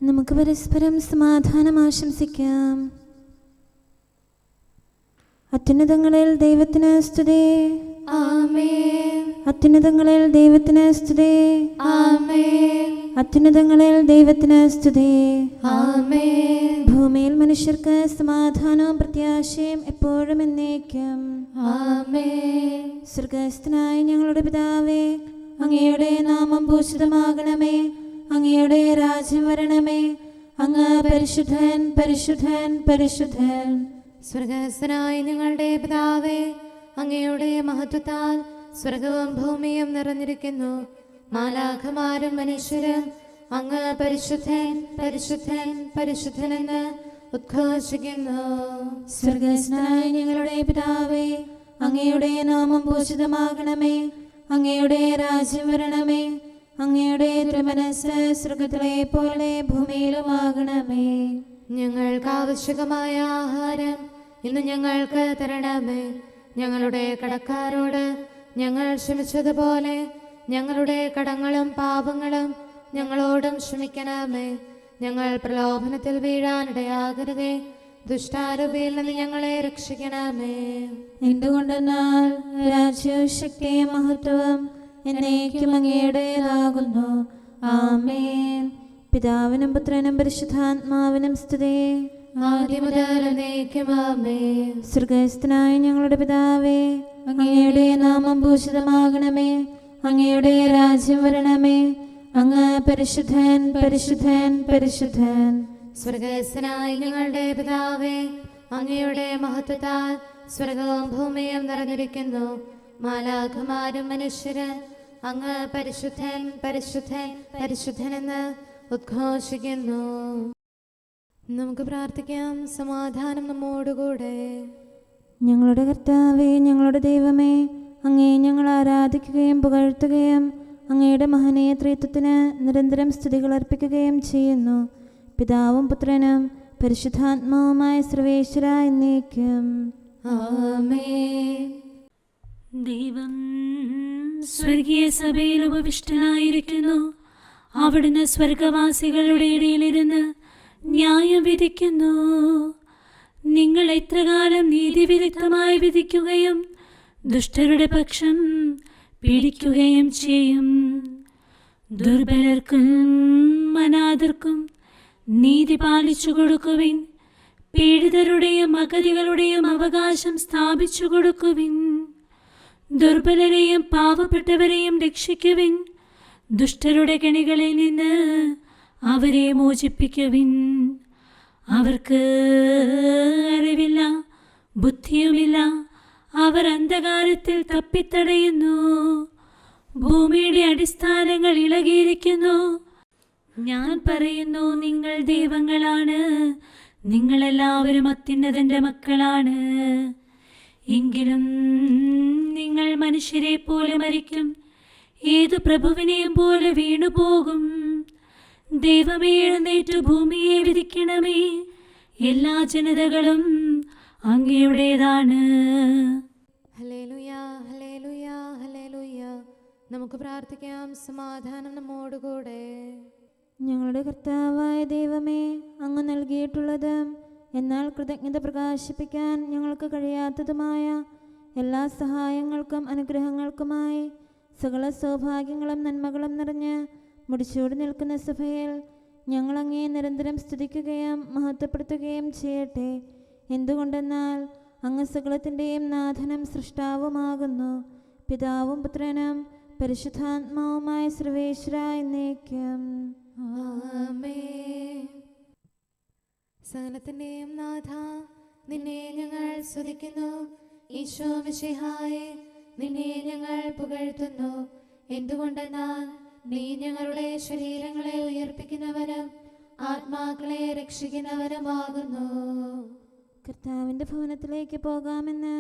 നമുക്ക് പരസ്പരം സമാധാനം ആശംസിക്കാം. അത്യുന്നതങ്ങളിൽ ദൈവത്തിന് സ്തുതി. ആമേൻ. അത്യുന്നതങ്ങളിൽ ദൈവത്തിന് സ്തുതി. ആമേൻ. അത്യുന്നതങ്ങളിൽ ദൈവത്തിന് സ്തുതി. ആമേൻ. ഭൂമിയിൽ മനുഷ്യർക്ക് സമാധാനവും പ്രത്യാശയും എപ്പോഴും എന്നേക്കും. ആമേൻ. സ്വർഗ്ഗസ്ഥനായ ഞങ്ങളുടെ പിതാവേ, അങ്ങയുടെ നാമം പൂജിതമാകണമേ. അങ്ങയുടെ രാജ്യം വരണമേ. അങ്ങ് പരിശുദ്ധൻ, പരിശുദ്ധൻ, പരിശുദ്ധൻ. സ്വർഗ്ഗസ്ഥനായ ഞങ്ങളുടെ പിതാവേ, അങ്ങയുടെ മഹത്വത്താൽ സ്വർഗവും ഭൂമിയും നിറഞ്ഞിരിക്കുന്നു. മാലാഖമാരും മനുഷ്യരും അങ്ങ് പരിശുദ്ധൻ, പരിശുദ്ധൻ, പരിശുദ്ധനെന്ന് ഉദ്ഘോഷിക്കുന്നു. സ്വർഗ്ഗസ്ഥനായ ഞങ്ങളുടെ പിതാവേ, അങ്ങയുടെ നാമം പൂജിതമാകണമേ. അങ്ങയുടെ രാജ്യം വരണമേ. അങ്ങയുടെ തിരുമനസ്സ് സ്വർഗ്ഗത്തിലെ പോലെ ഭൂമിയിലുമാകണമേ. ഞങ്ങൾക്ക് ആവശ്യമായ ആഹാരം ഇന്ന് ഞങ്ങൾക്ക് തരണമേ. ഞങ്ങളുടെ കടക്കാരോട് ഞങ്ങൾ ക്ഷമിച്ചതുപോലെ ഞങ്ങളുടെ കടങ്ങളും പാപങ്ങളും ഞങ്ങളോടും ക്ഷമിക്കണമേ. ഞങ്ങൾ പ്രലോഭനത്തിൽ വീഴാനിടയാകരുതേ. ദുഷ്ടാരൂപിയിൽ നിന്ന് ഞങ്ങളെ രക്ഷിക്കണമേ. എന്തുകൊണ്ടെന്നാൽ രാജ്യവും ശക്തിയും മഹത്വവും എന്നേക്കും അങ്ങയുടേതാകുന്നു. ആമേൻ. പിതാവിനും പുത്രനും പരിശുദ്ധാത്മാവിനും സ്തുതി. ആദ്യം മുതൽ എന്നേക്കും ആമേൻ. സ്വർഗ്ഗസ്ഥനായ ഞങ്ങളുടെ പിതാവേ, അങ്ങയുടെ നാമം പൂജിതമാകണമേ. അങ്ങയുടെ രാജ്യം വരണമേ. അങ്ങ് പരിശുദ്ധൻ, പരിശുദ്ധൻ, പരിശുദ്ധൻ. സ്വർഗ്ഗസ്ഥനായ ഞങ്ങളുടെ പിതാവേ, അങ്ങയുടെ മഹത്വത്താൽ സ്വർഗവും ഭൂമിയും നിറഞ്ഞിരിക്കുന്നു. മാലാഖമാരും മനുഷ്യരും അങ്ങ് പരിശുദ്ധൻ, പരിശുദ്ധൻ, പരിശുദ്ധനെന്ന് ഉദ്ഘോഷിക്കുന്നു. നമുക്ക് പ്രാർത്ഥിക്കാം. സമാധാനം നമ്മോടുകൂടെ. ഞങ്ങളുടെ കർത്താവേ, ഞങ്ങളുടെ ദൈവമേ, അങ്ങേ ഞങ്ങൾ ആരാധിക്കുകയും പുകഴ്ത്തുകയും അങ്ങയുടെ മഹനീയ ത്രിത്വത്തിന് നിരന്തരം സ്തുതികൾ അർപ്പിക്കുകയും ചെയ്യുന്നു. പിതാവും പുത്രനും പരിശുദ്ധാത്മാവുമായ സർവേശ്വര എന്നേക്കും. ആമേൻ. ദൈവം സ്വർഗീയ സഭയിൽ ഉപവിഷ്ടനായിരിക്കുന്നു. അവിടുന്ന് സ്വർഗവാസികളുടെ ഇടയിലിരുന്ന് ന്യായം വിധിക്കുന്നു. നിങ്ങൾ എത്രകാലം നീതിവിരുദ്ധമായി വിധിക്കുകയും ദുഷ്ടരുടെ പക്ഷം പിടിക്കുകയും ചെയ്യും. ദുർബലർക്കും അനാഥർക്കും നീതി പാലിച്ചു കൊടുക്കുവിൻ. പീഡിതരുടെയും അഗതികളുടെയും അവകാശം സ്ഥാപിച്ചു കൊടുക്കുവിൻ. ദുർബലരെയും പാവപ്പെട്ടവരെയും രക്ഷിക്കുവിൻ. ദുഷ്ടരുടെ കെണികളിൽ നിന്ന് അവരെ മോചിപ്പിക്കുവിൻ. അവർക്ക് അറിവില്ല, ബുദ്ധിയുമില്ല. അവർ അന്ധകാരത്തിൽ തപ്പിത്തടയുന്നു. ഭൂമിയുടെ അടിസ്ഥാനങ്ങൾ ഇളകിയിരിക്കുന്നു. ഞാൻ പറയുന്നു, നിങ്ങൾ ദൈവങ്ങളാണ്. നിങ്ങളെല്ലാവരും അത്യുന്നതന്റെ മക്കളാണ്. എങ്കിലും നിങ്ങൾ മനുഷ്യരെ പോലെ മരിക്കും. ഏതു പ്രഭുവിനെയും പോലെ വീണുപോകും. ദൈവമേ, എഴുന്നേറ്റ് ഭൂമിയെ വിധിക്കണമേ. എല്ലാ ജനതകളും അങ്ങയുടേതാണ്. Hallelujah, hallelujah, hallelujah. നമുക്ക് പ്രാർത്ഥിക്കാം. സമാധാനം നമ്മോടുകൂടെ. ഞങ്ങളുടെ കർത്താവായ ദൈവമേ, അങ്ങ് നൽകിയിട്ടുള്ളതും എന്നാൽ കൃതജ്ഞത പ്രകാശിപ്പിക്കാൻ ഞങ്ങൾക്ക് കഴിയാത്തതുമായ എല്ലാ സഹായങ്ങൾക്കും അനുഗ്രഹങ്ങൾക്കുമായി സകല സൗഭാഗ്യങ്ങളും നന്മകളും നിറഞ്ഞ് മുടിച്ചൂടി നിൽക്കുന്ന സഭയിൽ ഞങ്ങൾ അങ്ങേ നിരന്തരം സ്തുതിക്കുകയും മഹത്വപ്പെടുത്തുകയും ചെയ്യട്ടെ. എന്തുകൊണ്ടെന്നാൽ അങ്ങ് സകലത്തിൻ്റെയും നാഥനും സൃഷ്ടാവുമാകുന്നു. പിതാവും പുത്രനും പരിശുദ്ധാത്മാവുമായ സർവേശ്വര എന്നേക്കും. ആമേൻ. സകലത്തിന്റെയും നാഥ, നിന്നെ ഞങ്ങൾ സ്തുതിക്കുന്നു. ഈശോ മിശിഹായേ, നിന്നെ ഞങ്ങൾ പുകഴ്ത്തുന്നു. എന്തുകൊണ്ടെന്നാൽ നീ ഞങ്ങളുടെ ശരീരങ്ങളെ ഉയർപ്പിക്കുന്നവനും ആത്മാക്കളെ രക്ഷിക്കുന്നവനുമാകുന്നു. കർത്താവിൻ്റെ ഭവനത്തിലേക്ക് പോകാമെന്ന്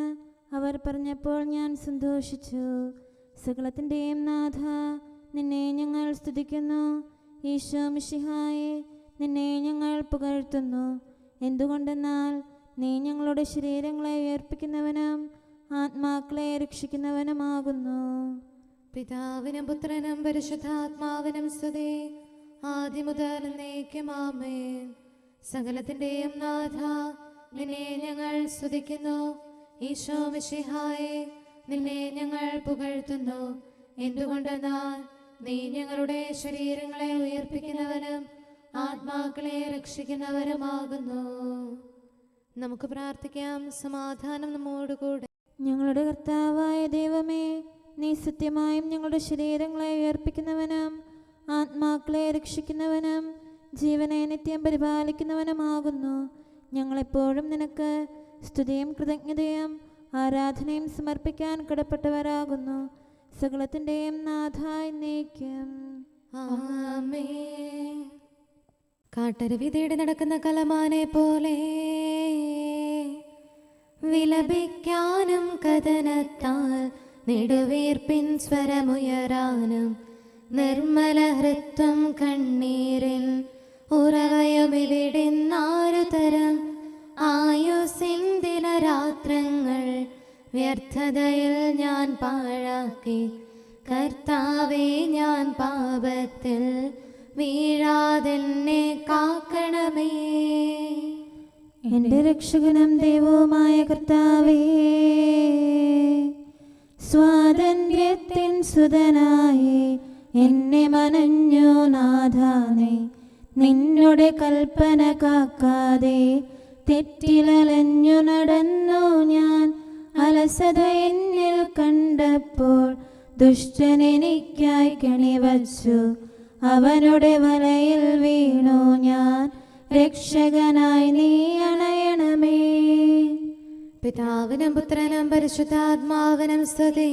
അവർ പറഞ്ഞപ്പോൾ ഞാൻ സന്തോഷിച്ചു. സകലത്തിൻ്റെയും നാഥ, നിന്നെ ഞങ്ങൾ സ്തുതിക്കുന്നു. ഈശോ മിശിഹായേ, നിന്നെ ഞങ്ങൾ പുകഴ്ത്തുന്നു. എന്തുകൊണ്ടെന്നാൽ നീ ഞങ്ങളുടെ ശരീരങ്ങളെ ഉയർപ്പിക്കുന്നവനും ആത്മാക്കളെ രക്ഷിക്കുന്നവനുമാകുന്നു. പിതാവിനും പുത്രനും പരിശുദ്ധാത്മാവിനും സ്തുതി. ആദ്യം മുതൽ എന്നേക്കും ആമേൻ. സകലത്തിന്റെയും നാഥ, നിന്നെ ഞങ്ങൾ സ്തുതിക്കുന്നു. ഈശോ മിശിഹായെ, നിന്നെ ഞങ്ങൾ പുകഴ്ത്തുന്നു. എന്തുകൊണ്ടെന്നാൽ നീ ഞങ്ങളുടെ ശരീരങ്ങളെ ഉയർപ്പിക്കുന്നവനും ആത്മാക്കളെ രക്ഷിക്കുന്നവരുമാകുന്നു. നമുക്ക് പ്രാർത്ഥിക്കാം. സമാധാനം നമ്മോടുകൂടെ. ഞങ്ങളുടെ കർത്താവായ ദൈവമേ, നീ സത്യമായും ഞങ്ങളുടെ ശരീരങ്ങളെ ഉയർപ്പിക്കുന്നവനും ആത്മാക്കളെ രക്ഷിക്കുന്നവനും ജീവനെ നിത്യം പരിപാലിക്കുന്നവനുമാകുന്നു. ഞങ്ങളെപ്പോഴും നിനക്ക് സ്തുതിയും കൃതജ്ഞതയും ആരാധനയും സമർപ്പിക്കാൻ കടപ്പെട്ടവരാകുന്നു. സകലത്തിൻ്റെയും നാഥായി എന്നേക്കും ആമേൻ. കാട്ടരുവി തേടി നടക്കുന്ന കലമാനെ പോലെ വിലപിക്കാനും കഥനത്താൽ നെടുവീർപ്പിൻ സ്വരമുയരാനും നിർമ്മല ഹൃത്വം കണ്ണീരിൽ ഉറവയുമിവിടുന്നാരു തരം ആയുസിൻ ദിനരാത്രങ്ങൾ വ്യർത്ഥതയിൽ ഞാൻ പാഴാക്കി. കർത്താവേ, ഞാൻ പാപത്തിൽ വീഴാതെന്നെ കാക്കണമേ. എൻ്റെ രക്ഷകനും ദൈവവുമായ കർത്താവേ, സ്വാതന്ത്ര്യത്തിൻ സുതനായി എന്നെ മനഞ്ഞു നാഥാനേ. നിന്നുടെ കൽപ്പന കാക്കാതെ തെറ്റിലലഞ്ഞു നടന്നു ഞാൻ. അലസത എന്നിൽ കണ്ടപ്പോൾ ദുഷ്ടൻ എനിക്കായി കെണിവച്ചു. അവനുടെ വലയിൽ വീണു ഞാൻ. രക്ഷകനായി നീ അണയണമേ. പിതാവിനും പുത്രനും പരിശുദ്ധാത്മാവിനും സ്തുതി.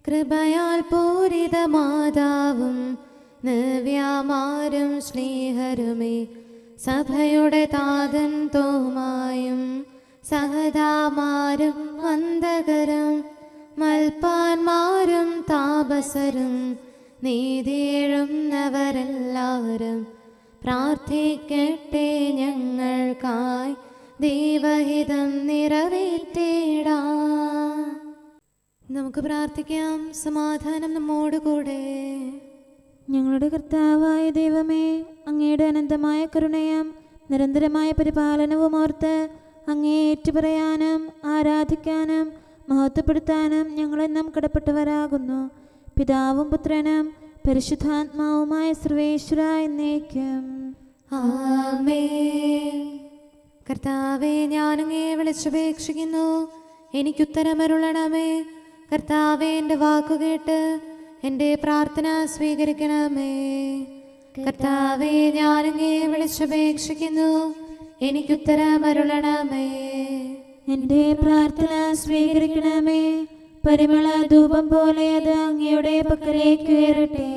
കൃപയാൽ പൂരിത മാതാവും നവ്യാമാരും സ്നേഹരുമേ, സഭയുടെ താതൻ തോമായും സഹതാമാരും വന്ദകരും മൽപ്പാന്മാരും താപസരും നീതിയെഴുന്നവരെല്ലാവരും പ്രാർത്ഥിക്കട്ടെ ഞങ്ങൾക്കായി. ദൈവഹിതം നിറവേറ്റേടാം. നമുക്ക് പ്രാർത്ഥിക്കാം. സമാധാനം നമ്മോടുകൂടെ. ഞങ്ങളുടെ കർത്താവായ ദൈവമേ, അങ്ങയുടെ അനന്തമായ കരുണയും നിരന്തരമായ പരിപാലനവും ഓർത്ത് അങ്ങേ ഏറ്റുപറയാനും ആരാധിക്കാനും മഹത്വപ്പെടുത്താനും ഞങ്ങളെന്നും കടപ്പെട്ടവരാകുന്നു. പിതാവും പുത്രനും പരിശുദ്ധാത്മാവുമായ സർവേശ്വര എന്നേക്കും ആമേൻ. കർത്താവേ, ഞാനങ്ങേ വിളിച്ചപേക്ഷിക്കുന്നു, എനിക്കുത്തരമരുളണമേ. കർത്താവേ, എൻ്റെ വാക്കുകേട്ട് എൻ്റെ പ്രാർത്ഥന സ്വീകരിക്കണമേ. കർത്താവേ, ഞാനങ്ങേ വിളിച്ചപേക്ഷിക്കുന്നു, എനിക്കുത്തരമരുളണമേ. എൻ്റെ പ്രാർത്ഥന സ്വീകരിക്കണമേ. പരിമള ധൂപം പോലെ അത് അങ്ങയുടെ പക്കലേക്ക് ഉയരട്ടെ.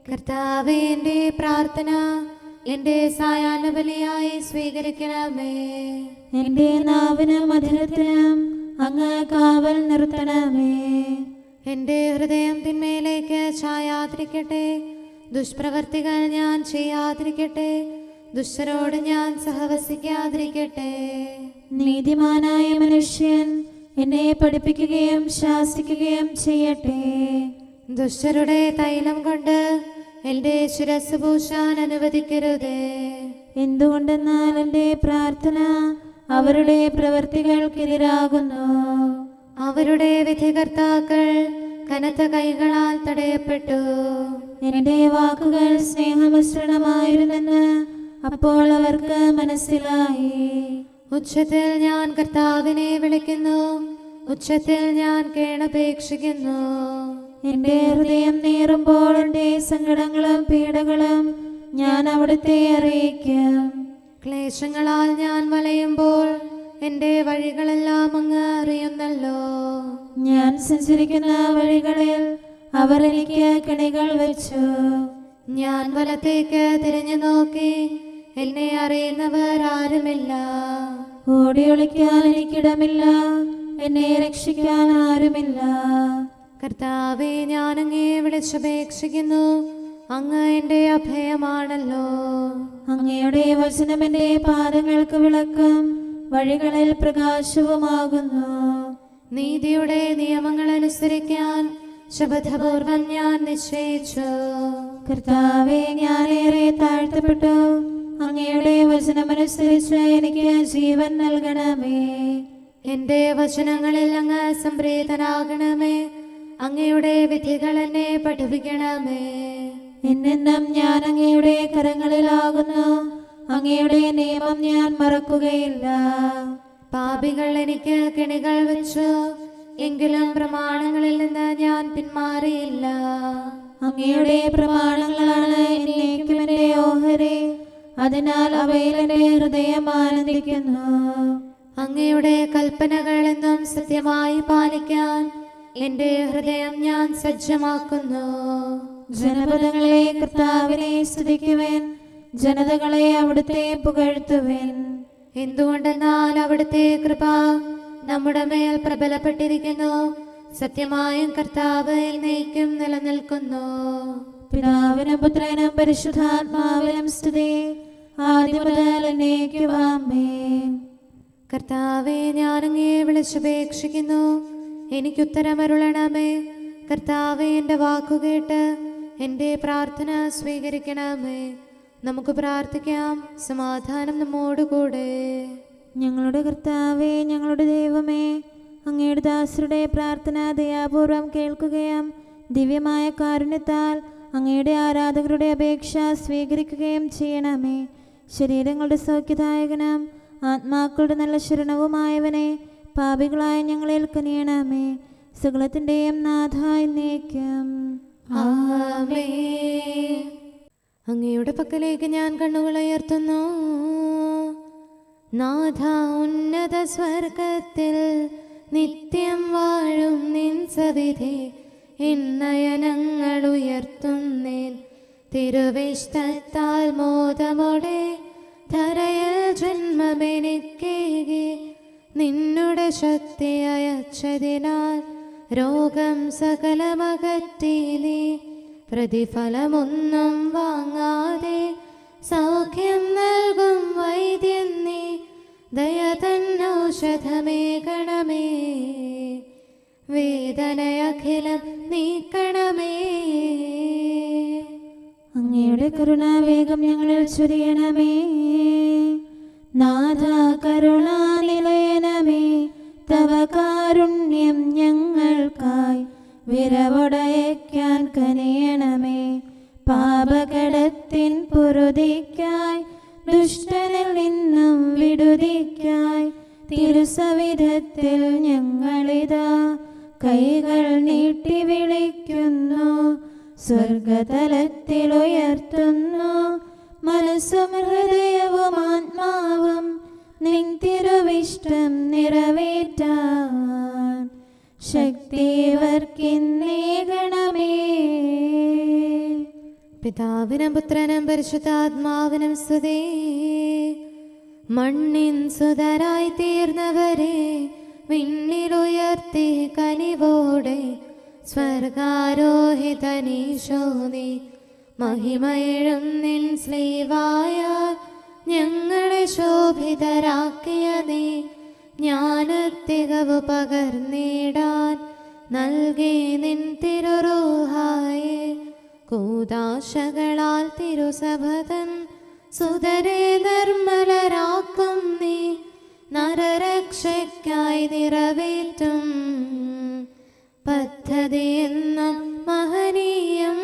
കർത്താവേ, എൻ്റെ പ്രാർത്ഥന എൻ്റെ സായാഹ്ന ബലിയായി സ്വീകരിക്കണമേ. എൻ്റെ നാവിനും മധുരത്തിനും അങ്ങ് കാവൽ നിർത്തണമേ. എൻ്റെ ഹൃദയം തിന്മയിലേക്ക് ചായാതിരിക്കട്ടെ. ദുഷ്പ്രവർത്തികൾ ഞാൻ ചെയ്യാതിരിക്കട്ടെ. ദുഷ്ടരോട് ഞാൻ സഹവസിക്കാതിരിക്കട്ടെ. നീതിമാനായ മനുഷ്യൻ എന്നെ പഠിപ്പിക്കുകയും ശാസിക്കുകയും ചെയ്യട്ടെ. ദുഷ്ടരുടെ തൈലം കൊണ്ട് എൻ്റെ ശിരസ് പൂശാൻ അനുവദിക്കരുതേ. എന്തുകൊണ്ടെന്നാൽ എൻ്റെ പ്രാർത്ഥന അവരുടെ പ്രവൃത്തികൾക്കെതിരാകുന്നു. അവരുടെ വിധികർത്താക്കൾ കനത്ത കൈകളാൽ തടയപ്പെട്ടു. എൻ്റെ വാക്കുകൾ സ്നേഹമിശ്രണമായിരുന്നെന്ന് അപ്പോൾ അവർക്ക് മനസ്സിലായി. ഉച്ചത്തിൽ ഞാൻ കർത്താവിനെ വിളിക്കുന്നു, ഉച്ചത്തിൽ ഞാൻ കേണപേക്ഷിക്കുന്നു. എൻ്റെ ഹൃദയം നീറുമ്പോൾ എൻ്റെ സങ്കടങ്ങളും പീഡകളും ഞാൻ അവിടുത്തെ അറിയിക്കും. ക്ലേശങ്ങളാൽ ഞാൻ വലയുമ്പോൾ എൻ്റെ വഴികളെല്ലാം അങ്ങ് അറിയുന്നല്ലോ. ഞാൻ സഞ്ചരിക്കുന്ന വഴികളിൽ അവർ എനിക്ക് കെണികൾ വെച്ചു. ഞാൻ വലത്തേക്ക് തിരിഞ്ഞു നോക്കി, എന്നെ അറിയുന്നവർ ആരുമില്ല. ഓടി ഒളിക്കാൻ എനിക്കിടമില്ല, എന്നെ രക്ഷിക്കാൻ ആരുമില്ല. കർത്താവേ, ഞാനങ്ങേ വിളിച്ചപേക്ഷിക്കുന്നു, അങ്ങ് എൻ്റെ അഭയമാണല്ലോ. അങ്ങയുടെ വചനം എൻ്റെ പാദങ്ങൾക്ക് വിളക്കും വഴികളിൽ പ്രകാശവുമാകുന്നു. നീതിയുടെ നിയമങ്ങൾ അനുസരിക്കാൻ ശപഥപൂർവം ഞാൻ നിശ്ചയിച്ചു. കർത്താവേ, ഞാനേറെ താഴ്ത്തപ്പെട്ടു. അങ്ങയുടെ വചനമനുസരിച്ച് എനിക്ക് ജീവൻ നൽകണമേ. എന്റെ വചനങ്ങളിൽ അങ്ങ് സംപ്രീതനാകണമേ. അങ്ങയുടെ വിധികൾ എന്നെ പഠിപ്പിക്കണമേ. എന്നെന്നും ഞാൻ അങ്ങയുടെ കരങ്ങളിലാകുന്നു. അങ്ങയുടെ നിയമം ഞാൻ മറക്കുകയില്ല. പാപികൾ എനിക്ക് കെണികൾ വെച്ചു, എങ്കിലും പ്രമാണങ്ങളിൽ നിന്ന് ഞാൻ പിന്മാറിയില്ല. അങ്ങയുടെ പ്രമാണങ്ങളാണ് എന്നേക്കും എൻ്റെ ഓഹരി. അതിനാൽ അവയിൽ എൻ്റെ ഹൃദയം ആനന്ദിക്കുന്നു. അങ്ങയുടെ കൽപ്പനകൾ എന്നും സത്യമായി പാലിക്കാൻ എന്റെ ഹൃദയം ഞാൻ സജ്ജമാക്കുന്നു. ജനപദങ്ങളെ കർത്താവിനെ സ്തുതിക്കുവേൻ, ജനതകളെ അവിടുത്തെ പുകഴ്ത്തുവേൻ. എന്തുകൊണ്ടെന്നാൽ അവിടുത്തെ കൃപ നമ്മുടെ മേൽ പ്രബലപ്പെട്ടിരിക്കുന്നു. സത്യമായും കർത്താവ് എന്നേക്കും നിലനിൽക്കുന്നു. പിതാവിനും പുത്രനും പരിശുദ്ധാത്മാവിനും സ്തുതി, ആദ്യം മുതൽ എന്നേക്കും ആമേൻ. കർത്താവെ, ഞാൻ അങ്ങയെ വിളിച്ചപേക്ഷിക്കുന്നു, എനിക്കുത്തരമരുളണമേ. കർത്താവെ, എൻ്റെ വാക്കുകേട്ട് എൻ്റെ പ്രാർത്ഥന സ്വീകരിക്കണമേ. നമുക്ക് പ്രാർത്ഥിക്കാം. സമാധാനം നമ്മോടുകൂടെ. ഞങ്ങളുടെ കർത്താവേ, ഞങ്ങളുടെ ദൈവമേ, അങ്ങയുടെ ദാസരുടെ പ്രാർത്ഥന ദയാപൂർവം കേൾക്കുകയും ദിവ്യമായ കാരുണ്യത്താൽ അങ്ങയുടെ ആരാധകരുടെ അപേക്ഷ സ്വീകരിക്കുകയും ചെയ്യണമേ. ശരീരങ്ങളുടെ സൗഖ്യദായകനും ആത്മാക്കളുടെ നല്ല ശരണവുമായവനെ, പാപികളായ ഞങ്ങളിൽ കനിയണമേ. സകലത്തിൻ്റെയും നാഥ എന്നേക്കും ആമേൻ. അങ്ങയുടെ പക്കലേക്ക് ഞാൻ കണ്ണുകൾ ഉയർത്തുന്നു. നാഥ, ഉന്നത സ്വർഗത്തിൽ നിത്യം വാഴും നിൻ സവിധി നയനങ്ങൾ ഉയർത്തുന്നേൻ. തിരുവിഷ്ടത്താൽ മോദമോടെ ധരയിൽ ജന്മമെനിക്കേകി നിന്നുടെ ശക്തി അയച്ചതിനാൽ രോഗം സകലമകറ്റി നീ പ്രതിഫലമൊന്നും വാങ്ങാതെ സൗഖ്യം നൽകും വൈദ്യൻ നീ. ദയ തന്നൗഷധമേകണമേ, വേദനയഖിലം നീക്കണമേ. അങ്ങയുടെ കരുണാവേഗം ഞങ്ങളിൽ ചൊരിയണമേ. നാഥ, കരുണാനിലയനമേ, തവ കാരുണ്യം ഞങ്ങൾക്കായി വിരവൊടയയ്ക്കാൻ കനിയണമേ. പാപകടത്തിൻ പൊറുതിക്കായി ദുഷ്ടനിൽ നിന്നും വിടുതിക്കായി തിരുസവിധത്തിൽ ഞങ്ങളിതാ കൈകൾ നീട്ടി വിളിക്കുന്നു. സ്വർഗതലത്തിൽ ഉയർത്തുന്നു മനസ്സും ഹൃദയവും ആത്മാവും നിൻ തിരുവിഷ്ടം നിറവേറ്റാൻ ശക്തിവർക്കിന്നേകണമേ. പിതാവിനും പുത്രനും പരിശുദ്ധാത്മാവിനും സ്തുതി. മണ്ണിൻ സുതരായി തീർന്നവരെ വിണ്ണിലുയർത്തി കനിവോടെ സ്വർഗാരോഹിതനീശോ നീ മഹിമയിഴും നിൻ സ്ലീവായ ഞങ്ങളെ ശോഭിതരാക്കിയ നീ ജ്ഞാനത്തികവ് പകർന്നിടാൻ നൽകി നിൻ തിരുറൂഹായെ. കൂദാശകളാൽ തിരുസഭതൻ സുതരെ നിർമ്മലരാക്കും നീ നരരക്ഷയ്ക്കായി നിറവേറ്റും പദ്ധതി എന്നും മഹനീയം.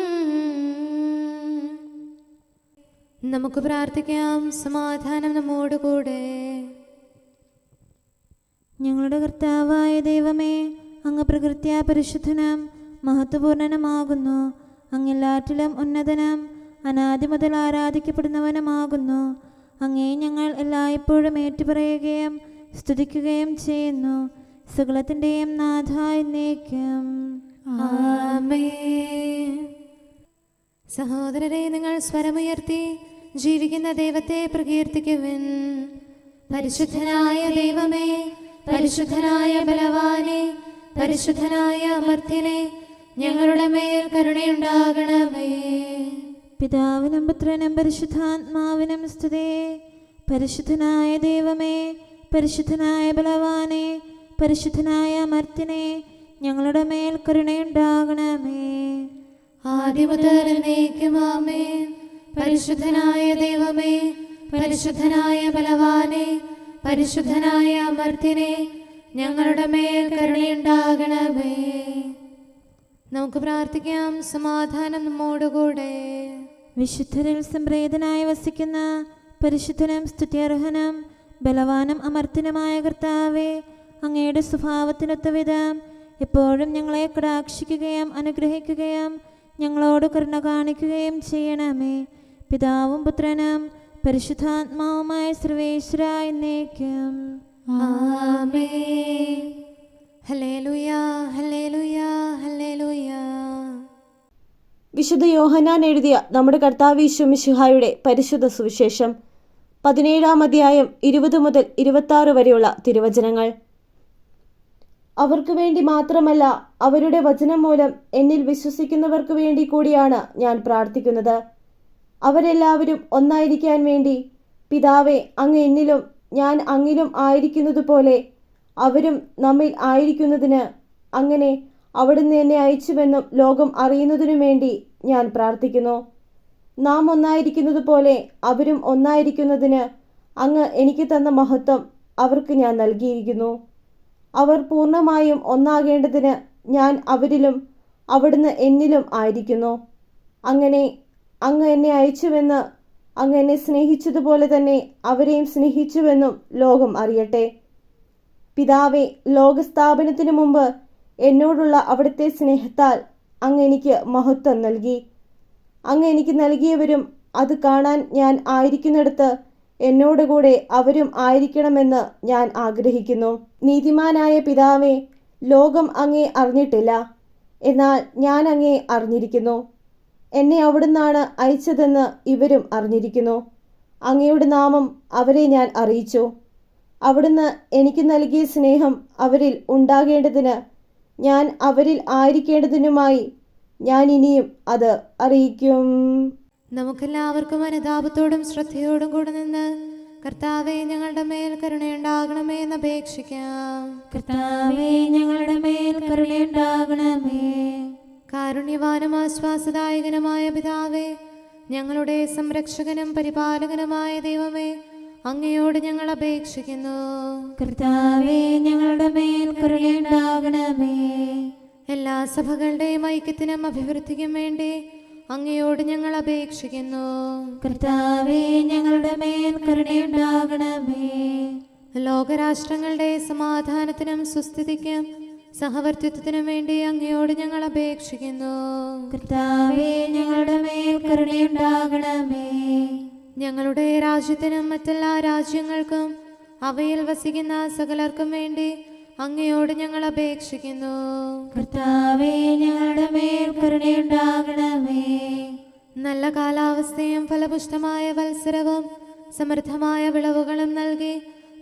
നമുക്ക് പ്രാർത്ഥിക്കാം. സമാധാനം നമ്മോടുകൂടെ. ഞങ്ങളുടെ കർത്താവായ ദൈവമേ, അങ്ങ് പ്രകൃത്യാ പരിശുദ്ധനും മഹത്വപൂർണനുമാകുന്നു. അങ്ങെല്ലാറ്റിലും ഉന്നതനും അനാദി മുതൽ ആരാധിക്കപ്പെടുന്നവനുമാകുന്നു. അങ്ങേ ഞങ്ങൾ എല്ലായ്പ്പോഴും ഏറ്റുപറയുകയും സ്തുതിക്കുകയും ചെയ്യുന്നു. സകലത്തിൻ്റെയും നാഥ എന്നേക്കും ആമേൻ. സഹോദരരെ, നിങ്ങൾ സ്വരമുയർത്തി ജീവിക്കുന്ന ദൈവത്തെ പ്രകീർത്തിക്കുവിൻ. പരിശുദ്ധനായ ദൈവമേ, പരിശുദ്ധനായ ബലവാനെ, പരിശുദ്ധനായ അമർത്യനെ, ഞങ്ങളുടെ മേൽ കരുണയുണ്ടാകണമേ. പിതാവിനും പുത്രനും പരിശുദ്ധാത്മാവിനും സ്തുതി. പരിശുദ്ധനായ ദൈവമേ, പരിശുദ്ധനായ ബലവാനെ, പരിശുദ്ധനായ അമർത്യനെ, ഞങ്ങളുടെ മേൽ കരുണയുണ്ടാകണമേ. ആദിമുതൽ എന്നേക്കും ആമേൻ. പരിശുദ്ധനായ ദൈവമേ, പരിശുദ്ധനായ ബലവാനെ, പരിശുദ്ധനായ അമർത്യനെ, ഞങ്ങളുടെ മേൽ കരുണയുണ്ടാകണമേ. നമുക്ക് പ്രാർത്ഥിക്കാം. സമാധാനം നമ്മോടുകൂടെ. വിശുദ്ധരിൽ സംപ്രീതനായി വസിക്കുന്ന പരിശുദ്ധനും സ്തുത്യർഹനും ബലവാനും അമർത്യനുമായ കർത്താവേ, അങ്ങയുടെ സ്വഭാവത്തിനൊത്ത വിധം എപ്പോഴും ഞങ്ങളെ കടാക്ഷിക്കുകയും അനുഗ്രഹിക്കുകയും ഞങ്ങളോട് കരുണ കാണിക്കുകയും ചെയ്യണമേ. പിതാവും പുത്രനും പരിശുദ്ധാത്മാവുമായ സർവേശ്വര എന്നേക്കും ആമേൻ. Hallelujah, hallelujah, hallelujah. വിശുദ്ധ യോഹന്നാൻ എഴുതിയ നമ്മുടെ കർത്താവ് യേശു മിശിഹായുടെ പരിശുദ്ധ സുവിശേഷം 17-ാം അധ്യായം 20 മുതൽ 26 വരെയുള്ള തിരുവചനങ്ങൾ. അവർക്ക് വേണ്ടി മാത്രമല്ല, അവരുടെ വചനം മൂലം എന്നിൽ വിശ്വസിക്കുന്നവർക്ക് വേണ്ടി കൂടിയാണ് ഞാൻ പ്രാർത്ഥിക്കുന്നത്. അവരെല്ലാവരും ഒന്നായിരിക്കാൻ വേണ്ടി, പിതാവേ, അങ്ങ് എന്നിലും ഞാൻ അങ്ങിലും ആയിരിക്കുന്നതുപോലെ അവരും നമ്മിൽ ആയിരിക്കുന്നതിന്, അങ്ങനെ അവിടുന്ന് എന്നെ അയച്ചുവെന്നും ലോകം അറിയുന്നതിനു വേണ്ടി ഞാൻ പ്രാർത്ഥിക്കുന്നു. നാം ഒന്നായിരിക്കുന്നത് പോലെ അവരും ഒന്നായിരിക്കുന്നതിന് അങ്ങ് എനിക്ക് തന്ന മഹത്വം അവർക്ക് ഞാൻ നൽകിയിരിക്കുന്നു. അവർ പൂർണ്ണമായും ഒന്നാകേണ്ടതിന് ഞാൻ അവരിലും അവിടുന്ന് എന്നിലും ആയിരിക്കുന്നു. അങ്ങനെ അങ്ങ് എന്നെ അയച്ചുവെന്ന് അങ്ങ് എന്നെ സ്നേഹിച്ചതുപോലെ തന്നെ അവരെയും സ്നേഹിച്ചുവെന്നും ലോകം അറിയട്ടെ. പിതാവേ, ലോകസ്ഥാപനത്തിനു മുമ്പ് എന്നോടുള്ള അവിടുത്തെ സ്നേഹത്താൽ അങ്ങ് എനിക്ക് മഹത്വം നൽകി. അങ്ങ് എനിക്ക് നൽകിയവരും അത് കാണാൻ ഞാൻ ആയിരിക്കുന്നിടത്ത് എന്നോടുകൂടെ അവരും ആയിരിക്കണമെന്ന് ഞാൻ ആഗ്രഹിക്കുന്നു. നീതിമാനായ പിതാവേ, ലോകം അങ്ങേ അറിഞ്ഞിട്ടില്ല, എന്നാൽ ഞാൻ അങ്ങേ അറിഞ്ഞിരിക്കുന്നു. എന്നെ അവിടുന്നാണ് അയച്ചതെന്ന് ഇവരും അറിഞ്ഞിരിക്കുന്നു. അങ്ങയുടെ നാമം അവരെ ഞാൻ അറിയിച്ചു. അവിടുന്ന് എനിക്ക് നൽകിയ സ്നേഹം അവരിൽ ഉണ്ടാകേണ്ടതിന്, ഞാൻ അവരിൽ ആയിരിക്കേണ്ടതിനുമായി ഞാൻ ഇനിയും അത് അറിയിക്കും. നമുക്കെല്ലാവർക്കും അനുതാപത്തോടും ശ്രദ്ധയോടും കൂടെ നിന്ന് കർത്താവേ, ഞങ്ങളുടെ മേൽ കരുണയുണ്ടാകണമേ എന്ന് അപേക്ഷിക്കാം. കർത്താവേ, ഞങ്ങളുടെ മേൽ കരുണയുണ്ടാകണമേ. കാരുണ്യവാനും ആശ്വാസദായകനുമായ പിതാവേ, ഞങ്ങളുടെ സംരക്ഷകനും പരിപാലകനുമായ ദൈവമേ, അങ്ങയോട് ഞങ്ങൾ അപേക്ഷിക്കുന്നു. കർത്താവേ, ഞങ്ങളുടെ മേൽ കരുണയുണ്ടാകണമേ. എല്ലാ സഭകളുടെയും ഐക്യത്തിനും അഭിവൃദ്ധിക്കും വേണ്ടി അങ്ങയോട് ഞങ്ങൾ അപേക്ഷിക്കുന്നു. കർത്താവേ, ഞങ്ങളുടെ മേൽ കരുണയുണ്ടാകണമേ. ലോകരാഷ്ട്രങ്ങളുടെ സമാധാനത്തിനും സുസ്ഥിതിക്കും സഹവർത്തിത്വത്തിനും വേണ്ടി അങ്ങയോട് ഞങ്ങൾ അപേക്ഷിക്കുന്നു. കർത്താവേ, ഞങ്ങളുടെ മേൽ കരുണയുണ്ടാകണമേ. ഞങ്ങളുടെ രാജ്യത്തിനും മറ്റെല്ലാ രാജ്യങ്ങൾക്കും അവയിൽ വസിക്കുന്ന സകലർക്കും വേണ്ടി അങ്ങയോട് ഞങ്ങൾ അപേക്ഷിക്കുന്നു. കർത്താവേ, ഞങ്ങളുടെ മേൽ കരുണയുണ്ടാകണമേ. നല്ല കാലാവസ്ഥയും ഫലപുഷ്ടമായ വത്സരവും സമൃദ്ധമായ വിളവുകളും നൽകി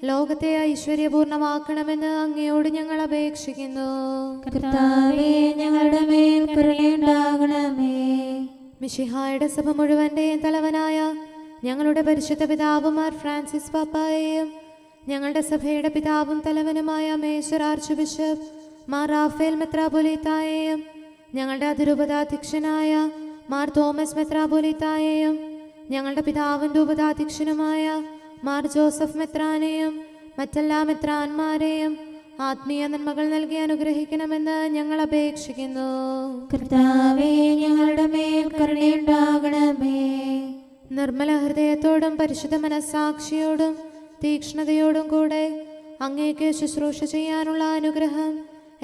ലോകത്തെ ഐശ്വര്യപൂർണമാക്കണമെന്ന് അങ്ങയോട് ഞങ്ങൾ അപേക്ഷിക്കുന്നു. കർത്താവേ, ഞങ്ങളുടെ മേൽ കരുണയുണ്ടാകണമേ. മിശിഹായുടെ സഭ മുഴുവന്റെയും തലവനായ ഞങ്ങളുടെ പരിശുദ്ധ പിതാവുമാർ ഫ്രാൻസിസ് പാപ്പായെയും ഞങ്ങളുടെ സഭയുടെ പിതാവും തലവനുമായ major archbishop Mar Raphael മെത്രാപൊലീത്തായെയും ഞങ്ങളുടെ അതിരൂപതാധ്യക്ഷനായ മാർ തോമസ് മെത്രാപൊലീത്തായെയും ഞങ്ങളുടെ പിതാവിൻ്റെ ഉപതാധ്യക്ഷനുമായ മാർ ജോസഫ് മെത്രാനെയും മറ്റെല്ലാ മെത്രാന്മാരെയും ആത്മീയ നന്മകൾ നൽകി അനുഗ്രഹിക്കണമെന്ന് ഞങ്ങൾ അപേക്ഷിക്കുന്നു. കർത്താവേ, ഞങ്ങളുടെ മേൽ കരുണയുണ്ടാകണമേ. നിർമ്മല ഹൃദയത്തോടും പരിശുദ്ധ മനസ്സാക്ഷിയോടും തീക്ഷ്ണതയോടും കൂടെ അങ്ങേക്ക് ശുശ്രൂഷ ചെയ്യാനുള്ള അനുഗ്രഹം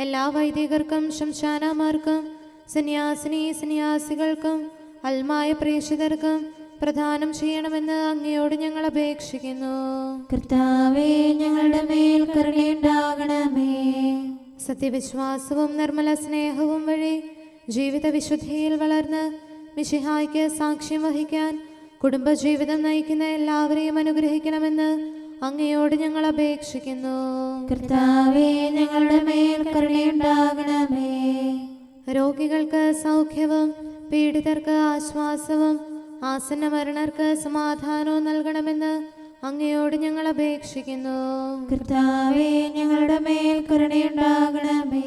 എല്ലാ വൈദികർക്കും ശംശാനമാർക്കും സന്യാസികൾക്കും അൽമായ പ്രേക്ഷിതർക്കും പ്രദാനം ചെയ്യണമെന്ന് അങ്ങയോട് ഞങ്ങൾ അപേക്ഷിക്കുന്നു. കർത്താവേ, ഞങ്ങളുടെ മേൽ കരുണയുണ്ടാകണമേ. സത്യവിശ്വാസവും നിർമ്മല സ്നേഹവും വഴി ജീവിത വിശുദ്ധിയിൽ വളർന്ന് മിശിഹായ്ക്ക് സാക്ഷ്യം വഹിക്കാൻ കുടുംബജീവിതം നയിക്കുന്ന എല്ലാവരെയും അനുഗ്രഹിക്കണമെന്ന് അങ്ങയോട് ഞങ്ങൾ അപേക്ഷിക്കുന്നു. കർത്താവേ, ഞങ്ങളുടെ മേൽ കരുണയുണ്ടാകണമേ. രോഗികൾക്ക് സൗഖ്യവും പീഡിതർക്ക് ആശ്വാസവും ആസന്ന മരണർക്ക് സമാധാനവും നൽകണമെന്ന് അങ്ങയോട് ഞങ്ങൾ അപേക്ഷിക്കുന്നു. കർത്താവേ, ഞങ്ങളുടെ മേൽ കരുണയുണ്ടാകണമേ.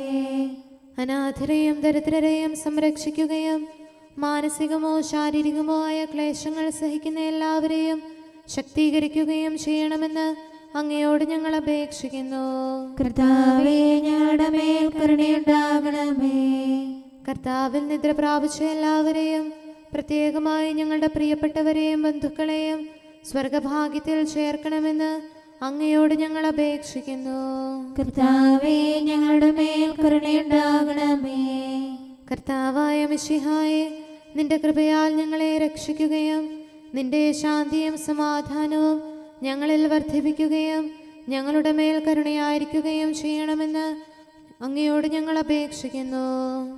അനാഥരെയും ദരിദ്രരെയും സംരക്ഷിക്കുകയും മാനസികമോ ശാരീരികമോ ആയ ക്ലേശങ്ങൾ സഹിക്കുന്ന എല്ലാവരെയും ശക്തീകരിക്കുകയും ചെയ്യണമെന്ന് അങ്ങയോട് ഞങ്ങൾ അപേക്ഷിക്കുന്നു. കർത്താവേ, ഞങ്ങളുടെ മേൽ കരുണയുണ്ടാകണമേ. കർത്താവിൽ നിദ്ര പ്രാപിച്ച എല്ലാവരെയും, പ്രത്യേകമായി ഞങ്ങളുടെ പ്രിയപ്പെട്ടവരെയും ബന്ധുക്കളെയും സ്വർഗഭാഗ്യത്തിൽ ചേർക്കണമെന്ന് അങ്ങയോട് ഞങ്ങൾ അപേക്ഷിക്കുന്നു. കർത്താവേ, ഞങ്ങളുടെ മേൽ കരുണയുണ്ടാകണമേ. കർത്താവായ മിശിഹായെ, നിന്റെ കൃപയാൽ ഞങ്ങളെ രക്ഷിക്കുകയും നിന്റെ ശാന്തിയും സമാധാനവും ഞങ്ങളിൽ വർദ്ധിപ്പിക്കുകയും ഞങ്ങളുടെ മേൽ കരുണയായിരിക്കുകയും ചെയ്യണമെന്ന് അങ്ങയോട് ഞങ്ങൾ അപേക്ഷിക്കുന്നു.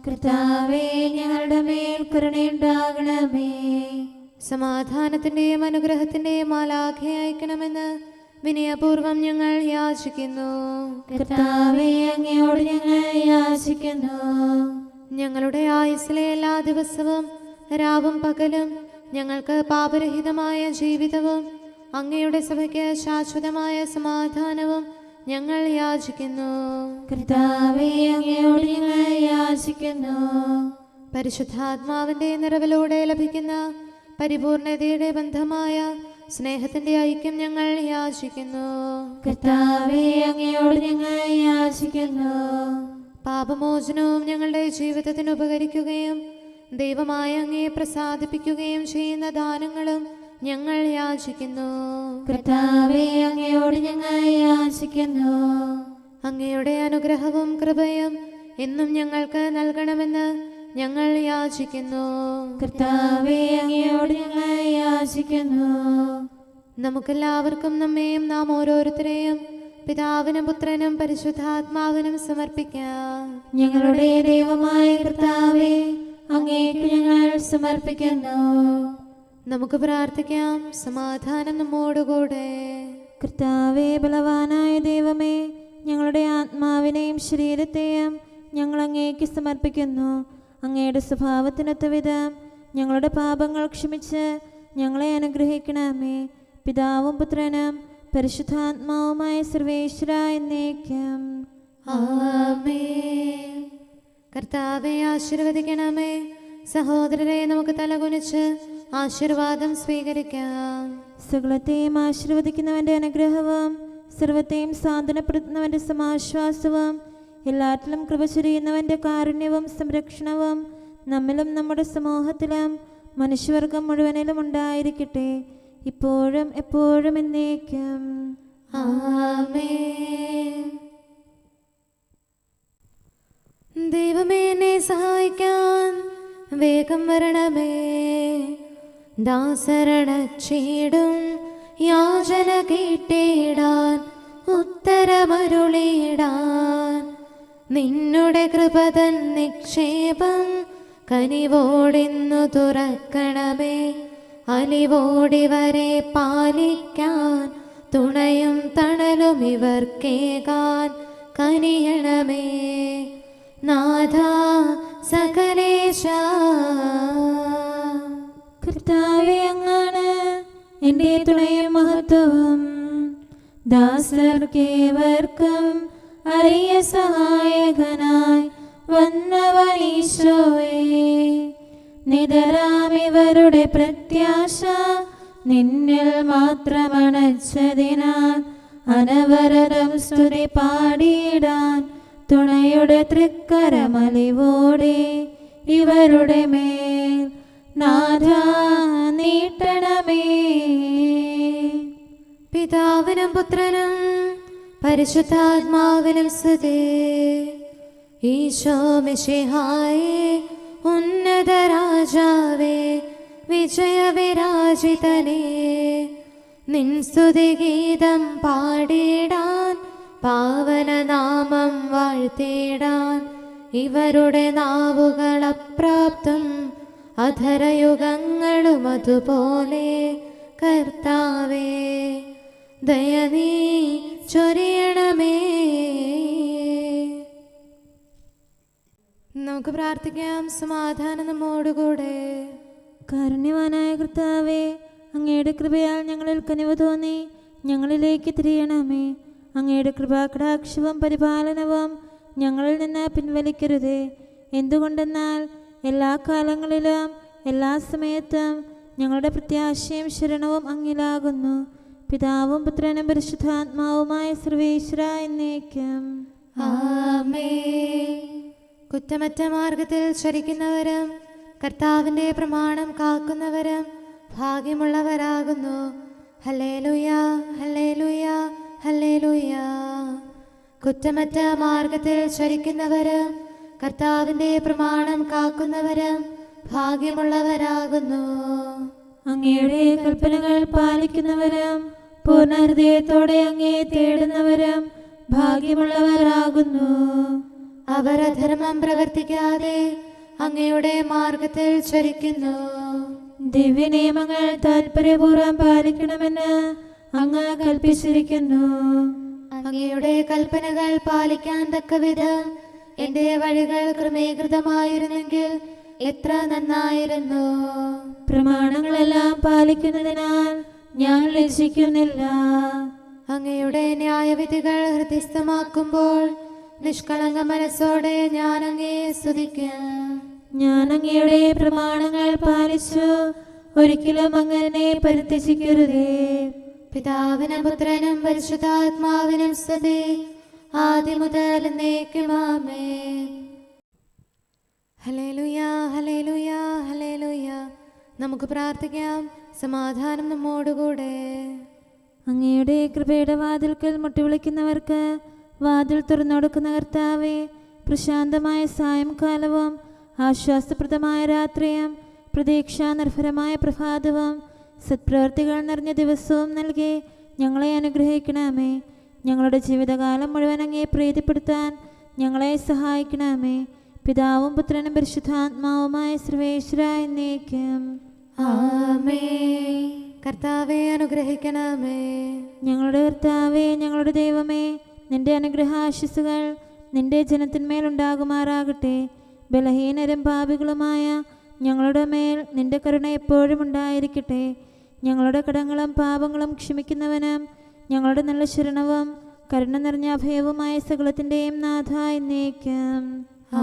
കർത്താവേ, ഞങ്ങളുടെ മേൽ കരുണയുണ്ടാകണമേ. സമാധാനത്തിന്റെയും അനുഗ്രഹത്തിന്റെയും മാലാഖയെ അയക്കണമെന്ന് വിനയപൂർവം ഞങ്ങൾ യാചിക്കുന്നു. കർത്താവേ, അങ്ങയോട് ഞങ്ങൾ യാചിക്കുന്നു. ഞങ്ങളുടെ ആയുസ്സിലെ എല്ലാ ദിവസവും രാവും പകലും ഞങ്ങൾക്ക് പാപരഹിതമായ ജീവിതവും അങ്ങയുടെ സഭയ്ക്ക് ശാശ്വതമായ സമാധാനവും ഞങ്ങൾ യാചിക്കുന്നു. കർത്താവേ, അങ്ങയോട് ഞങ്ങൾ യാചിക്കുന്നു. പരിശുദ്ധാത്മാവിന്റെ നിറവിലൂടെ ലഭിക്കുന്ന പരിപൂർണതയുടെ ബന്ധമായ സ്നേഹത്തിന്റെ ഐക്യം ഞങ്ങൾ യാചിക്കുന്നു. കർത്താവേ, അങ്ങയോട് ഞങ്ങൾ യാചിക്കുന്നു. പാപമോചനവും ഞങ്ങളുടെ ജീവിതത്തിന് ഉപകരിക്കുകയും ദൈവമായ അങ്ങയെ പ്രസാദിപ്പിക്കുകയും ചെയ്യുന്ന ദാനങ്ങളും ഞങ്ങൾ യാചിക്കുന്നു. കർത്താവേ, അങ്ങയോട് ഞങ്ങൾ യാചിക്കുന്നു. അങ്ങയുടെ അനുഗ്രഹവും കൃപയും എന്നും ഞങ്ങൾക്ക് നൽകണമെന്ന് ഞങ്ങൾ യാചിക്കുന്നു. കർത്താവേ, അങ്ങയോട് ഞങ്ങൾ യാചിക്കുന്നു. നമുക്കെല്ലാവർക്കും നമ്മെയും നാം ഓരോരുത്തരെയും പിതാവിനും പുത്രനും പരിശുദ്ധാത്മാവിനും സമർപ്പിക്കാം. ഞങ്ങളുടെ ദൈവമായ കർത്താവേ, അങ്ങേക്ക് ഞങ്ങൾ സമർപ്പിക്കുന്നു. നമുക്ക് പ്രാർത്ഥിക്കാം. സമാധാനം നമ്മോടുകൂടെ. കർത്താവേ, ബലവാനായ ദൈവമേ, ഞങ്ങളുടെ ആത്മാവിനെയും ശരീരത്തെയും ഞങ്ങൾ അങ്ങേക്ക് സമർപ്പിക്കുന്നു. അങ്ങയുടെ സ്വഭാവത്തിനൊത്ത വിധം ഞങ്ങളുടെ പാപങ്ങൾ ക്ഷമിച്ച് ഞങ്ങളെ അനുഗ്രഹിക്കണമേ. പിതാവും പുത്രനും പരിശുദ്ധാത്മാവുമായ സർവേശ്വര എന്നേക്കും ആമേൻ. കർത്താവെ ആശീർവദിക്കണമേ. സഹോദരരെ, നമുക്ക് തലകുനിച്ച് ആശീർവാദം സ്വീകരിക്കാം. സകലത്തെയും ആശീർവദിക്കുന്നവന്റെ അനുഗ്രഹവും സർവത്തെയും സാന്ത്വനപ്പെടുത്തുന്നവന്റെ സമാശ്വാസവും എല്ലാറ്റിലും കൃപ ചൊരിയുന്നവന്റെ കാരുണ്യവും സംരക്ഷണവും നമ്മിലും നമ്മുടെ സമൂഹത്തിലും മനുഷ്യവർഗം മുഴുവനിലും ഉണ്ടായിരിക്കട്ടെ, ഇപ്പോഴും എപ്പോഴും എന്നേക്കും ആമേൻ. ദൈവമേ, എന്നെ സഹായിക്കാൻ വേഗം വരണമേ. ദാസരണച്ചീടും യാചന കേട്ടിടാൻ ഉത്തരമരുളിടാൻ നിന്നുടെ കൃപതൻ നിക്ഷേപം കനിവോടിന്നു തുറക്കണമേ. അലിവോടി വരെ പാലിക്കാൻ തുണയും തണലും ഇവർക്കേകാൻ കനിയണമേ. നാഥ സകലേശ. കർത്താവേ, അങ്ങാണ് എൻ്റെ തുണയും മഹത്വവും. ദാസർക്കേവർക്കും അരിയ സഹായകനായി വന്നവനീശോയേ, നിതരാമിവരുടെ പ്രത്യാശ നിന്നിൽ മാത്രമണച്ചതിനാൽ അനവരതം സ്തുതി പാടിയിടാൻ തുണയുടെ തൃക്കരമലിവോടെ ഇവരുടെ മേൽ നാഥ നീട്ടണമേ. പിതാവിനും പുത്രനും പരിശുദ്ധാത്മാവിനും സ്തുതി. ഈശോ മിശിഹായേ, ഉന്നത രാജാവേ, വിജയവിരാജിതനേ, നിൻ സ്തുതിഗീതം പാടിടാൻ പാവനനാമം വാഴ്ത്തിടാൻ ഇവരുടെ നാവുകൾ അപ്രാപ്തം, അധരയുഗങ്ങളും അതുപോലെ. കർത്താവേ, ദയ നീ ചൊരിയണമേ. നമുക്ക് പ്രാർത്ഥിക്കാം. സമാധാനം നമ്മോടുകൂടെ. കാരുണ്യവാനായ കർത്താവേ, അങ്ങയുടെ കൃപയാൽ ഞങ്ങളിൽ കനിവ് തോന്നി ഞങ്ങളിലേക്ക് തിരിയണമേ. അങ്ങയുടെ കൃപാകടാക്ഷവും പരിപാലനവും ഞങ്ങളിൽ നിന്ന് പിൻവലിക്കരുതേ. എന്തുകൊണ്ടെന്നാൽ എല്ലാ കാലങ്ങളിലും എല്ലാ സമയത്തും ഞങ്ങളുടെ പ്രത്യാശയും ശരണവും അങ്ങിലാകുന്നു. പിതാവും പുത്രനും പരിശുദ്ധാത്മാവുമായ സർവേശ്വര എന്നേക്കും. ആമേൻ. കുറ്റമറ്റ മാർഗത്തിൽ ചരിക്കുന്നവരും കർത്താവിൻ്റെ പ്രമാണം കാക്കുന്നവരും ഭാഗ്യമുള്ളവരാകുന്നു. Hallelujah, hallelujah, hallelujah. കുറ്റമറ്റ മാർഗത്തിൽ ചരിക്കുന്നവരും കർത്താവിൻ്റെ പ്രമാണം കാക്കുന്നവരും ഭാഗ്യമുള്ളവരാകുന്നു. അങ്ങയുടെ കൽപ്പനകൾ പാലിക്കുന്നവരും പൂർണ്ണ ഹൃദയത്തോടെ അങ്ങയെ തേടുന്നവരും ഭാഗ്യമുള്ളവരാകുന്നു. അവർ അധർമ്മം പ്രവർത്തിക്കാതെ അങ്ങയുടെ മാർഗത്തിൽ ചരിക്കുന്നു. ദിവ്യനിയമങ്ങൾ താൽപര്യപൂർവ്വം പാലിക്കണമെന്ന് അങ്ങ് കൽപ്പിച്ചിരിക്കുന്നു. അങ്ങയുടെ കൽപ്പനകൾ പാലിക്കാൻ തക്കവിധം എന്റെ വഴികൾ ക്രമീകൃതമായിരുന്നെങ്കിൽ എത്ര നന്നായിരുന്നു. പ്രമാണങ്ങളെല്ലാം പാലിക്കുന്നതിനാൽ ഞാൻ ലജ്ജിക്കുന്നില്ല. അങ്ങയുടെ ന്യായവിധികൾ ഹൃദയസ്ഥമാക്കുമ്പോൾ നിഷ്കളങ്ക മനസ്സോടെ ഞാൻ അങ്ങയെ സ്തുതിക്കാം. ഞാൻ അങ്ങയുടെ പ്രമാണങ്ങൾ പാലിച്ചു, ഒരിക്കലും അങ്ങനെ പരിത്യജിക്കരുതേ. പിതാവിനും പുത്രനും പരിശുദ്ധാത്മാവിനും സ്തുതി, ആദ്യം മുതൽ എന്നേക്കും ആമേൻ. Hallelujah, hallelujah, hallelujah. നമുക്ക് പ്രാർത്ഥിക്കാം. സമാധാനം നമ്മോടുകൂടെ. അങ്ങയുടെ കൃപയുടെ വാതിൽക്കൽ മുട്ടിവിളിക്കുന്നവർക്ക് വാതിൽ തുറന്നുകൊടുക്കുന്ന കർത്താവേ, പ്രശാന്തമായ സായംകാലവും ആശ്വാസപ്രദമായ രാത്രിയും പ്രതീക്ഷാനിർഭരമായ പ്രഭാതവും സത്പ്രവർത്തികൾ നിറഞ്ഞ ദിവസവും നൽകി ഞങ്ങളെ അനുഗ്രഹിക്കണമേ. ഞങ്ങളുടെ ജീവിതകാലം മുഴുവൻ അങ്ങയെ പ്രീതിപ്പെടുത്താൻ ഞങ്ങളെ സഹായിക്കണമേ. പിതാവും പുത്രനും പരിശുദ്ധാത്മാവുമായ സർവേശ്വര എന്നേക്കും. ആമേൻ. കർത്താവെ അനുഗ്രഹിക്കണമേ. ഞങ്ങളുടെ കർത്താവേ, ഞങ്ങളുടെ ദൈവമേ, നിന്റെ അനുഗ്രഹാശിസുകൾ നിന്റെ ജനത്തിന്മേലുണ്ടാകുമാറാകട്ടെ. ബലഹീനരും പാപികളുമായ ഞങ്ങളുടെ മേൽ നിന്റെ കരുണ എപ്പോഴും ഉണ്ടായിരിക്കട്ടെ. ഞങ്ങളുടെ കടങ്ങളും പാപങ്ങളും ക്ഷമിക്കുന്നവനും ഞങ്ങളുടെ നല്ല ശരണവും കരുണ നിറഞ്ഞ അഭയവുമായ സകലത്തിൻ്റെയും നാഥ എന്നേക്കും.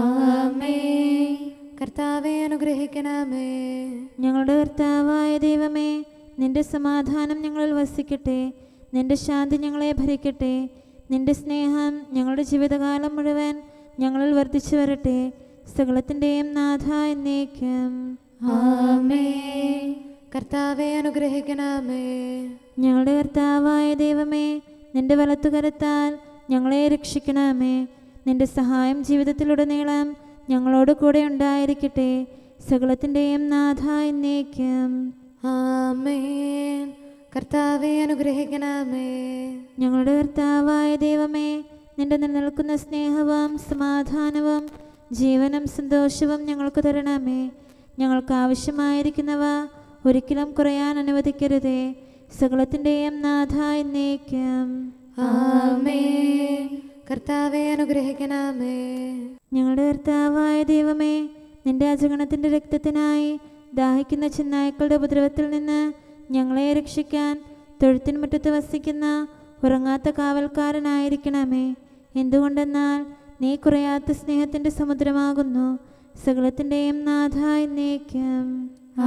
ആമേൻ. കർത്താവെ അനുഗ്രഹിക്കണമേ. ഞങ്ങളുടെ കർത്താവായ ദൈവമേ, നിന്റെ സമാധാനം ഞങ്ങളിൽ വസിക്കട്ടെ. നിന്റെ ശാന്തി ഞങ്ങളെ ഭരിക്കട്ടെ. നിന്റെ സ്നേഹം ഞങ്ങളുടെ ജീവിതകാലം മുഴുവൻ ഞങ്ങളിൽ വർദ്ധിച്ചു വരട്ടെ. സകലത്തിൻ്റെയും നാഥ എന്നേക്കും. ആമേൻ. കർത്താവെ അനുഗ്രഹിക്കണമേ. ഞങ്ങളുടെ കർത്താവായ ദൈവമേ, നിന്റെ വലത്തുകരത്താൽ ഞങ്ങളെ രക്ഷിക്കണമേ. നിന്റെ സഹായം ജീവിതത്തിലുടനീളം ഞങ്ങളോട് കൂടെ ഉണ്ടായിരിക്കട്ടെ. സകലത്തിൻ്റെയും നാഥ എന്നേക്കും. ആമേൻ. കർത്താവെ അനുഗ്രഹിക്കണമേ. ഞങ്ങളുടെ കർത്താവായ ദൈവമേ, നിന്റെ നിലനിൽക്കുന്ന സ്നേഹവും സമാധാനവും ജീവനും സന്തോഷവും ഞങ്ങൾക്ക് തരണമേ. ഞങ്ങൾക്ക് ആവശ്യമായിരിക്കുന്നവ ഒരിക്കലും കുറയാൻ അനുവദിക്കരുതേ. സകലത്തിൻ്റെയും നാഥ എന്നേക്കും. ആമേൻ. കർത്താവെ അനുഗ്രഹിക്കണമേ. ഞങ്ങളുടെ കർത്താവായ ദൈവമേ, നിന്റെ അജഗണത്തിൻ്റെ രക്തത്തിനായി ദാഹിക്കുന്ന ചെന്നായ്ക്കളുടെ ഉപദ്രവത്തിൽ നിന്ന് ഞങ്ങളെ രക്ഷിക്കാൻ തൊഴുത്തിൻ മുറ്റത്ത് വസിക്കുന്ന ഉറങ്ങാത്ത കാവൽക്കാരനായിരിക്കണമേ. എന്തുകൊണ്ടെന്നാൽ നീ കുറയാത്ത സ്നേഹത്തിൻ്റെ സമുദ്രമാകുന്നു. സകലത്തിൻ്റെയും നാഥ എന്നേക്കും.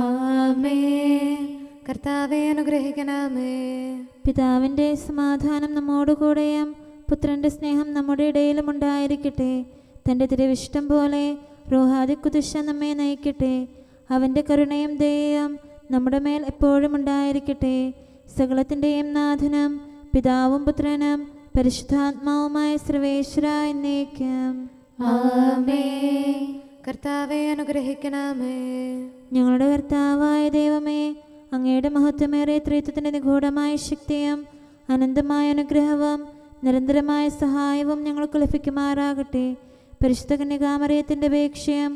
ആമേൻ. കർത്താവെ അനുഗ്രഹിക്കണമേ. പിതാവിൻ്റെ സമാധാനം നമ്മോടുകൂടെയും പുത്രൻ്റെ സ്നേഹം നമ്മുടെ ഇടയിലും ഉണ്ടായിരിക്കട്ടെ. തൻ്റെ തിരുവിഷ്ടം പോലെ റൂഹാദിക്കുദിശ നമ്മെ നയിക്കട്ടെ. അവൻ്റെ കരുണയും ദയയും നമ്മുടെ മേൽ എപ്പോഴും ഉണ്ടായിരിക്കട്ടെ. സകലത്തിൻ്റെയും നാഥനും പിതാവും പുത്രനും പരിശുദ്ധാത്മാവുമായ സർവേശ്വര എന്നേക്കും. ആമേൻ. കർത്താവെ അനുഗ്രഹിക്കണമേ. ഞങ്ങളുടെ കർത്താവായ ദൈവമേ, അങ്ങയുടെ മഹത്വമേറിയ ത്രിത്വത്തിൻ്റെ നിഗൂഢമായ ശക്തിയും അനന്തമായ അനുഗ്രഹവും നിരന്തരമായ സഹായവും ഞങ്ങൾക്ക് ലഭിക്കുമാറാകട്ടെ. പരിശുദ്ധ കന്യകാമറിയത്തിൻ്റെ അപേക്ഷയും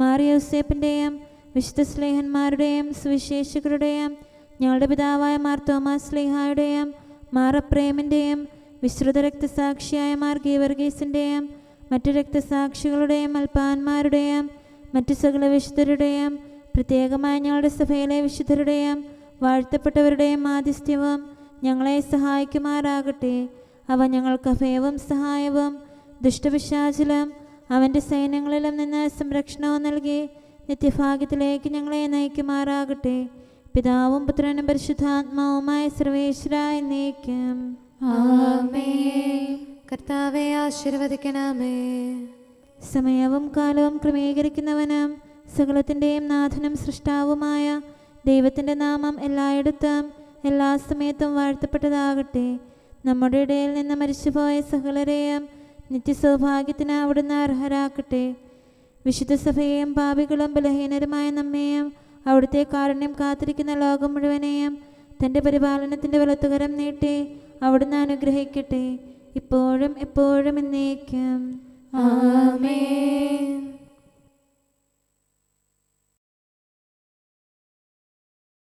മാറിയോസേപ്പിൻ്റെയും വിശുദ്ധ സ്ലേഹന്മാരുടെയും സുവിശേഷകരുടെയും ഞങ്ങളുടെ പിതാവായ മാർ തോമാസ് സ്ലീഹായുടെയും മാർ അപ്രേമിൻ്റെയും വിശ്രുത രക്തസാക്ഷിയായ മാർ ഗീവർഗീസിൻ്റെയും മറ്റു രക്തസാക്ഷികളുടെയും അൽപ്പാന്മാരുടെയും മറ്റു സകല വിശുദ്ധരുടെയും പ്രത്യേകമായ ഞങ്ങളുടെ സഭയിലെ വിശുദ്ധരുടെയും വാഴ്ത്തപ്പെട്ടവരുടെയും മാധ്യസ്ഥ്യവും ഞങ്ങളെ സഹായിക്കുമാറാകട്ടെ. അവ ഞങ്ങൾക്ക് അഭയവും സഹായവും ദുഷ്ടപിശാചിലും അവൻ്റെ സൈന്യങ്ങളിലും നിന്ന് സംരക്ഷണവും നൽകി നിത്യഭാഗ്യത്തിലേക്ക് ഞങ്ങളെ നയിക്കുമാറാകട്ടെ. പിതാവും പുത്രനും പരിശുദ്ധാത്മാവുമായ സർവേശ്വരായ എന്നേക്കും. ആമേൻ. കർത്താവെ ആശീർവദിക്കണമേ. സമയവും കാലവും ക്രമീകരിക്കുന്നവനും സകലത്തിൻ്റെയും നാഥനും സൃഷ്ടാവുമായ ദൈവത്തിൻ്റെ നാമം എല്ലായിടത്തും എല്ലാ സമയത്തും വാഴ്ത്തപ്പെട്ടതാകട്ടെ. നമ്മുടെ ഇടയിൽ നിന്ന് മരിച്ചുപോയ സകലരെയും നിത്യസൗഭാഗ്യത്തിന് അവിടുന്ന് അർഹരാക്കട്ടെ. വിശുദ്ധ സഭയെയും പാപികളും ബലഹീനരുമായ നമ്മെയും അവിടുത്തെ കാരുണ്യം കാത്തിരിക്കുന്ന ലോകം മുഴുവനെയും തൻ്റെ പരിപാലനത്തിൻ്റെ വലത്തുകരം നീട്ടി അവിടുന്ന് അനുഗ്രഹിക്കട്ടെ, ഇപ്പോഴും എപ്പോഴും എന്നേക്കും. ആമേൻ.